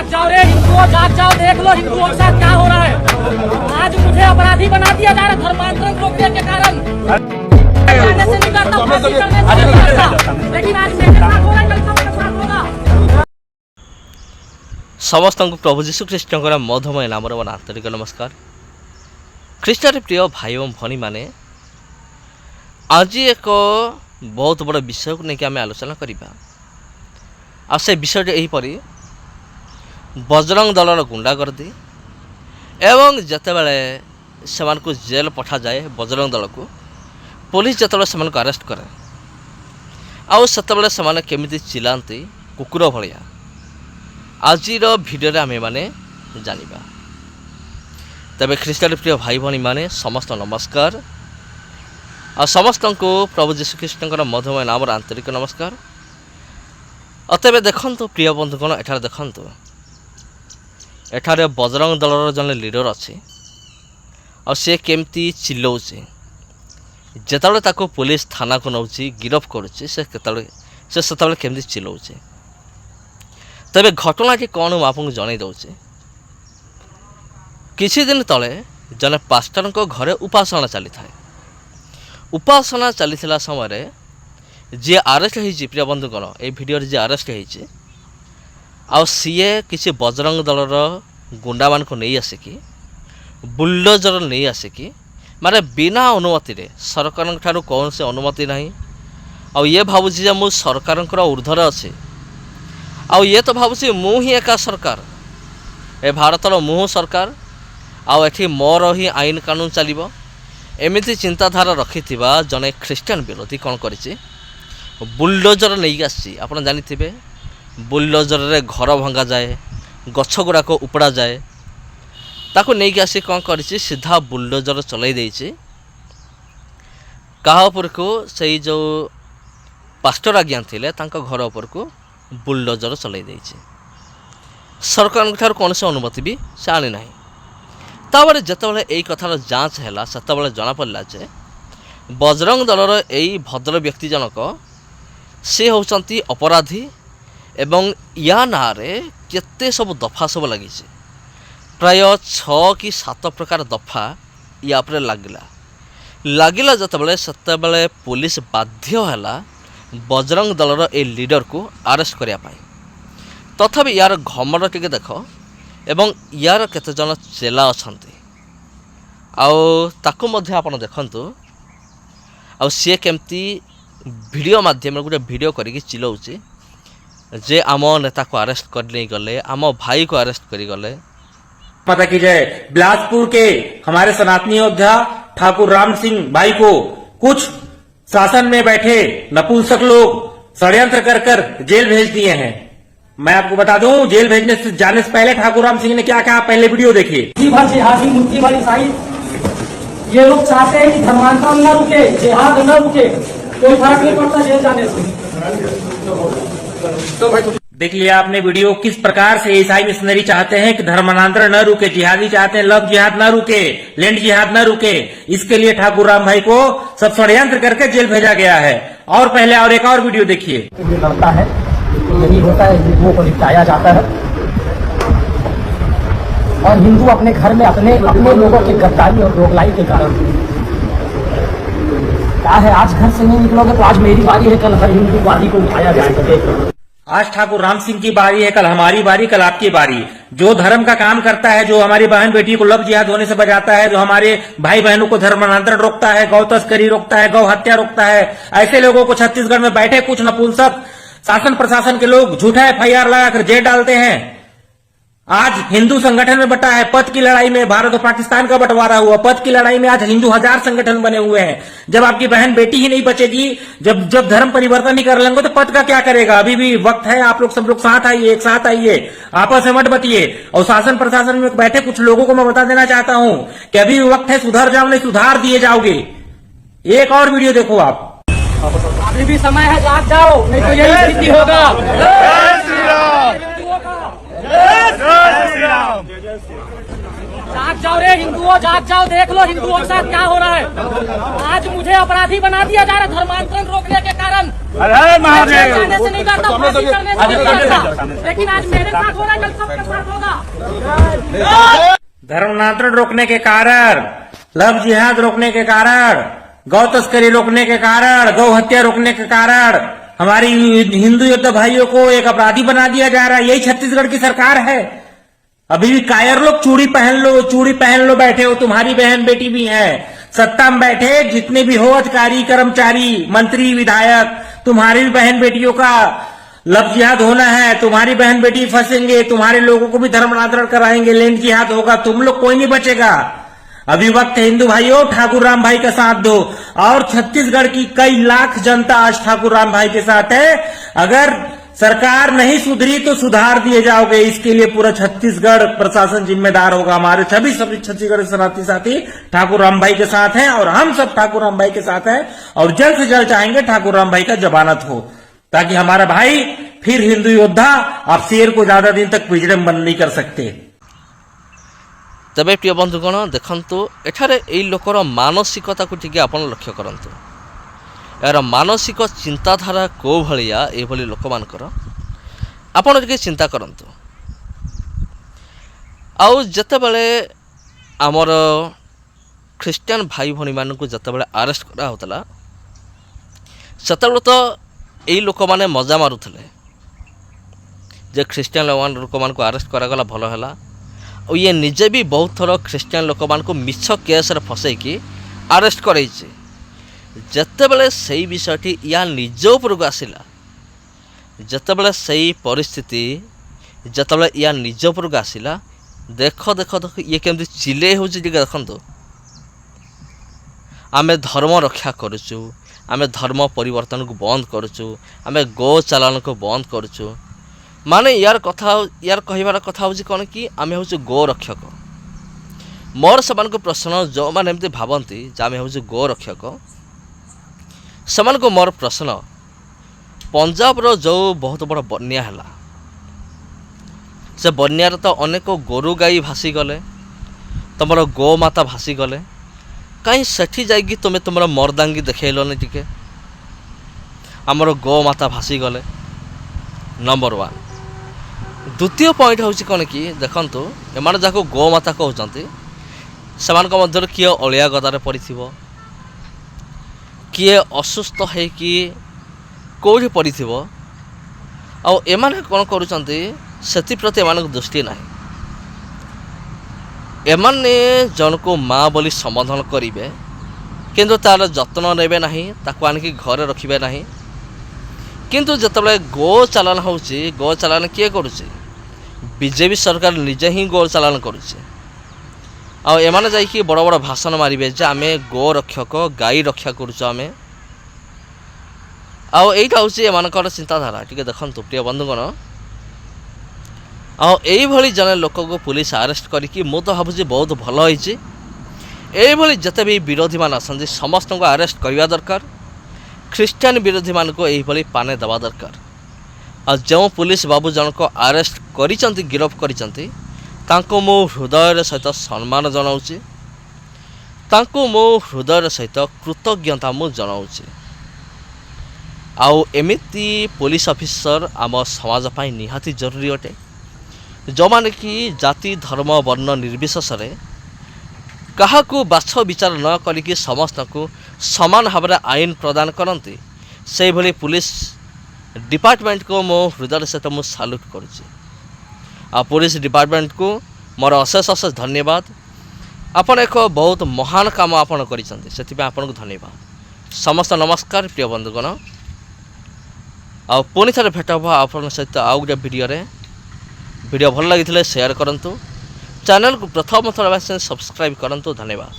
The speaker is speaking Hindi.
जाओ रे हिंदुओं, जाग जाओ, देख लो हिंदुओं के साथ क्या हो रहा है। आज मुझे अपराधी बना दिया जा रहा है धर्मांतरण रोकने के कारण। जाने से नहीं करता, फांसी करने से नहीं करता, लेकिन आज मेरे साथ हो रहा है, कल सबके साथ होगा। समस्त प्रभु जीशु ख्रीष्टर मधुमय नाम आंतरिक नमस्कार। ख्रीष्टर प्रिय भाई और भनी माने आज एक बहुत बड़ विषय को लेकिन आम आलोचना करवा। आ से विषय यहीपरि बजरंग दलर गुंडागर्दी एवं जितेबाला से जेल पठा जाए बजरंग दल को पुलिस जितेबाला से अरेस्ट करे आउ से केमिति चिल्लाती कुकुर भलिया आजिर भिडियो आमे माने जानिबा। तबे ख्रीष्टर प्रिय भाई भनी माने समस्त नमस्कार आ समस्त को प्रभु जीशु ख्रीष्टर मधुमय नाम आंतरिक नमस्कार। अतएव देखंतु प्रिय बंधुगण एठार देखंतु एठारे बजरंग दलर जने लीडर अच्छे और सी केमती चिल्लाऊँचे जितेबाला ताको पुलिस थाना को नौची गिरफ करुच्ची से केमती चिल्लाऊँचे। तबे घटनाटी कौन मु आपको जन दूचे। किछि दिन तले जने पास्टर को घरे उपासना चली था। उपासना चली समय जी आरेस्ट होती प्रिय बंधुगण ये भिडियो जी आरेस्ट होती आ सीए किसी बजरंग दलर गुंडा मान को नहीं आसिकी बुलडोजर नहीं आसिकी माने बिना अनुमति रे सरकार ठारू कौन से अनुमति नहीं आ ये भावुची जे मु सरकार ऊर्ध्वर अच्छे आ ये तो भावुची मु ही एका सरकार ए भारतर मु सरकार आठी मोर ही आईन कानून चलिबो एमिति चिंताधारा रखिथिबा जने ख्रीष्टान विरोधी कौन करिछि बुलडोजर नहीं आसी। आप जानी बुलडोजर रे घर भंगा जाए गछ गुड़ाक उपड़ा जाए ताको नहीं आसी कौन करिछि सीधा बुलडोजर चलाई देछि कहा उपर को सही जो पास्टर आज्ञा थिले तांका घर उपर को बुलडोजर चलाई देछि। सरकार ठार कौन से अनुमति भी से आनी ना। ताबरे जेतेबेले एई कथार जांच हैला सेतेबेले जना पड़ला जे बजरंग दलर एई भद्र व्यक्ति जनक से होचंती अपराधी एवं या नारे केते सब दफा सब लगी प्राय 6 कि 7 प्रकार दफा या पर लगिला जितेबाला सेतेबाला पुलिस बाध्य हैला बजरंग दलर ए लीडर को अरेस्ट करने। तथापि यार घमंड टिके देख एवं यार केते जन चेला अछंती ताको मध्य आपण देखंतु आ सी केमती वीडियो माध्यम गोटे वीडियो करके चिल्लाऊँचे जे आम नेता को अरेस्ट कर नहीं गले आम भाई को अरेस्ट कर गले। माता की जय। बिलासपुर के हमारे सनातनी योद्धा ठाकुर राम सिंह भाई को कुछ शासन में बैठे नपुंसक लोग षड्यंत्र कर जेल भेज दिए हैं। मैं आपको बता दूं जेल भेजने से जाने से पहले ठाकुर राम सिंह ने क्या कहा पहले वीडियो देखिए। ये लोग चाहते हैं कि धर्मांतरण न रुके, जिहाद न रुके, कोई फर्क नहीं पड़ता जेल जाने से। देख लिया आपने वीडियो किस प्रकार से ईसाई मिशनरी चाहते हैं कि धर्मांतरण न रुके, जिहादी चाहते हैं लव जिहाद न रुके, लैंड जिहाद न रुके। इसके लिए ठाकुर राम भाई को सब षड्यंत्र करके जेल भेजा गया है। और पहले और एक और वीडियो देखिए। लड़ता है यही होता है, हिंदुओं को निपटाया जाता है और हिंदू अपने घर में अपने लोगों की गद्दारी और रोगलाई के कारण क्या है आज घर से नहीं निकलोगे तो आज मेरी बारी है, कल हर हिंदूवादी को उठाया जाएगा। आज ठाकुर राम सिंह की बारी है, कल हमारी बारी, कल आपकी बारी। जो धर्म का काम करता है, जो हमारी बहन बेटी को लव जिहाद होने से बचाता है, जो हमारे भाई बहनों को धर्मांतरण रोकता है, गौ तस्करी रोकता है, गौ हत्या रोकता है, ऐसे लोगों को छत्तीसगढ़ में बैठे कुछ नपुंसक शासन प्रशासन के लोग झूठा FIR लगाकर जेल डालते हैं। आज हिंदू संगठन में बटा है। पद की लड़ाई में भारत और पाकिस्तान का बंटवारा हुआ, पद की लड़ाई में आज हिंदू 1000 संगठन बने हुए हैं। जब आपकी बहन बेटी ही नहीं बचेगी, जब धर्म परिवर्तन नहीं कर लेंगे तो पद का क्या करेगा। अभी भी वक्त है, आप लोग सब लोग साथ आइए, एक साथ आइए, आपस में मत बतिए। और शासन प्रशासन में बैठे कुछ लोगों को मैं बता देना चाहता हूं कि अभी भी वक्त है, सुधर जाओ, नहीं सुधार दिए जाओगे। एक और वीडियो देखो आप। अभी भी समय है, जाग जाओ, नहीं तो यही स्थिति होगा। जाग जाओ रे हिंदुओं, जाग जाओ, देख लो हिंदुओं के साथ क्या हो रहा है। आज मुझे अपराधी बना दिया जा रहा है धर्मांतरण रोकने के कारण। कारण जाने से नहीं करता, फांसी करने से नहीं करता। लेकिन आज मेरे साथ हो रहा है, कल सबके साथ होगा। धर्मांतरण रोकने के कारण, लव जिहाद रोकने के कारण, गौ तस्करी रोकने के कारण, गौ हत्या रोकने के कारण हमारी हिंदू योद्धा भाइयों को एक अपराधी बना दिया जा रहा है। यही छत्तीसगढ़ की सरकार है। अभी भी कायर लोग चूड़ी पहन लो बैठे हो, तुम्हारी बहन बेटी भी है सत्ता में बैठे, जितने भी हो अधिकारी कर्मचारी मंत्री विधायक, तुम्हारी भी बहन बेटियों का लव जिहाद होना है, तुम्हारी बहन बेटी फंसेंगे, तुम्हारे लोगों को भी धर्मांतरण कराएंगे, लैंड जिहाद होगा, तुम लोग कोई नहीं बचेगा। अभी वक्त है हिंदू भाइयों, ठाकुर राम भाई का साथ दो। और छत्तीसगढ़ की कई लाख जनता आज ठाकुर राम भाई के साथ है। अगर सरकार नहीं सुधरी तो सुधार दिए जाओगे, इसके लिए पूरा छत्तीसगढ़ प्रशासन जिम्मेदार होगा। हमारे सभी छत्तीसगढ़ शरणार्थी साथी ठाकुर राम भाई के साथ हैं और हम सब ठाकुर राम भाई के साथ हैं और जल्द से जल्द चाहेंगे ठाकुर राम भाई का जमानत हो, ताकि हमारा भाई फिर हिंदू योद्धा आप शेर को ज्यादा दिन तक पिंजरे में बंद नहीं कर सकते। तेबे प्रिय बंधुगण देखंतु एठारे एई लोकर मानसिकता को टिके आपण लक्ष्य करंतु। यार मानसिक चिंताधारा को भलिया ए भली लोक मानकर आपण टिके चिंता करंतु। आउ जतेबेले आमर ख्रिस्टियन भाई भणी मानकु जतेबेले अरेस्ट करा होतला सेतेबेले तो एई लोक माने मजा मारुथले जे ख्रिस्टियन लोक मानकु अरेस्ट करा गला भलो हैला। और ये निजे भी बहुत थर ख्रिस्टियन लोक मान को मिछ केस फसैकी अरेस्ट करैछि। जतेबेले सही विषयटी या निज उपरକୁ आसिला, जतेबेले सही परिस्थिति जतेबेले या निज उपरକୁ आसिला, देख देख देख ये केमती चिले होछि टिके देखंतु। आमे धर्म रक्षा करूछु, आमे धर्म परिवर्तन को बंद करूछु, आमे गो चालान को बंद करूछु। माने यार कहबार कथा हूँ कौन कि आम हूँ गो रक्षक। मोर से प्रश्न जो मैंने एमती भावती आम हूँ गो रक्षक, से मोर प्रश्न पंजाब रो जो बहुत बड़ बन्या है, से बन्यार तो अनेक गोरु गाई भासी गले, तुम गो माता भासी गले, कहीं सेठी जाइए तुम्हें तुम मर्दांगी देखल टिके आमर गो माता भासी गले। नंबर 1। द्वितीय पॉइंट हूँ कौन कि देखंतु एम जहाँ गो माता कहते से किए अलिया गदारे पड़ी, किए असुस्थ है कि कौटी पड़ी, आने कौन करप्रति एम दृष्टि ना। एमाने जन को माँ बोली संबोधन करेंगे किंतु तार जत्न नेबे नहीं, ताको आनिकी घरे रखिबे नहीं। किंतु जतबेले गो चालान होउछि, गो चालान किए करुछि? बीजेपी सरकार निजे ही गो चालान करुछि। आ एमाने जाइकी बड़ बड़ भाषण मारिबे जे आमे गो रक्षक, गाई रक्षा करुछु आमे। आ एइटा होउछि एमानकर चिंताधारा। टिके देखंतु प्रिय बंधुगण, आ एई भली जने लोक को पुलिस अरेस्ट करिकी मु तो भाबुछि बहुत भलो होइछि। एई भली जते भी विरोधी मान आसंती समस्त को अरेस्ट करवा दरकार। ख्रिस्टियन विरोधी मान को यही भली पाने दवा दरकार। आ जो पुलिस बाबू जन को अरेस्ट करिसंती, गिरफ करिसंती, तांको मो हृदय सहित सम्मान जनाउछि, तांको मो हृदय सहित कृतज्ञता मु जनाउछि। आउ एमिति पुलिस ऑफिसर आम समाज पाई निहाती जरूरी अटे, जो माने कि जाति धर्म वर्ण निर्विशेष क्या बाछ विचार न करिकी समस्त को समान भाव में आईन प्रदान करती। से भली पुलिस डिपार्टमेंट को मो हृदय सहित मु साल्यूट करुच्ची। आ पुलिस डिपार्टमेंट को मोर अशेष अशेष धन्यवाद। आपण एक बहुत महान काम आपण करिसंती, सेति आपन को धन्यवाद। समस्त नमस्कार प्रिय बंधुगण। आ पुणी थे भेट हम आपण सहित आउ गोटे वीडियो भल लगी शेयर करंतु, चैनल को प्रथम थर सब्सक्राइब करंतु। धन्यवाद।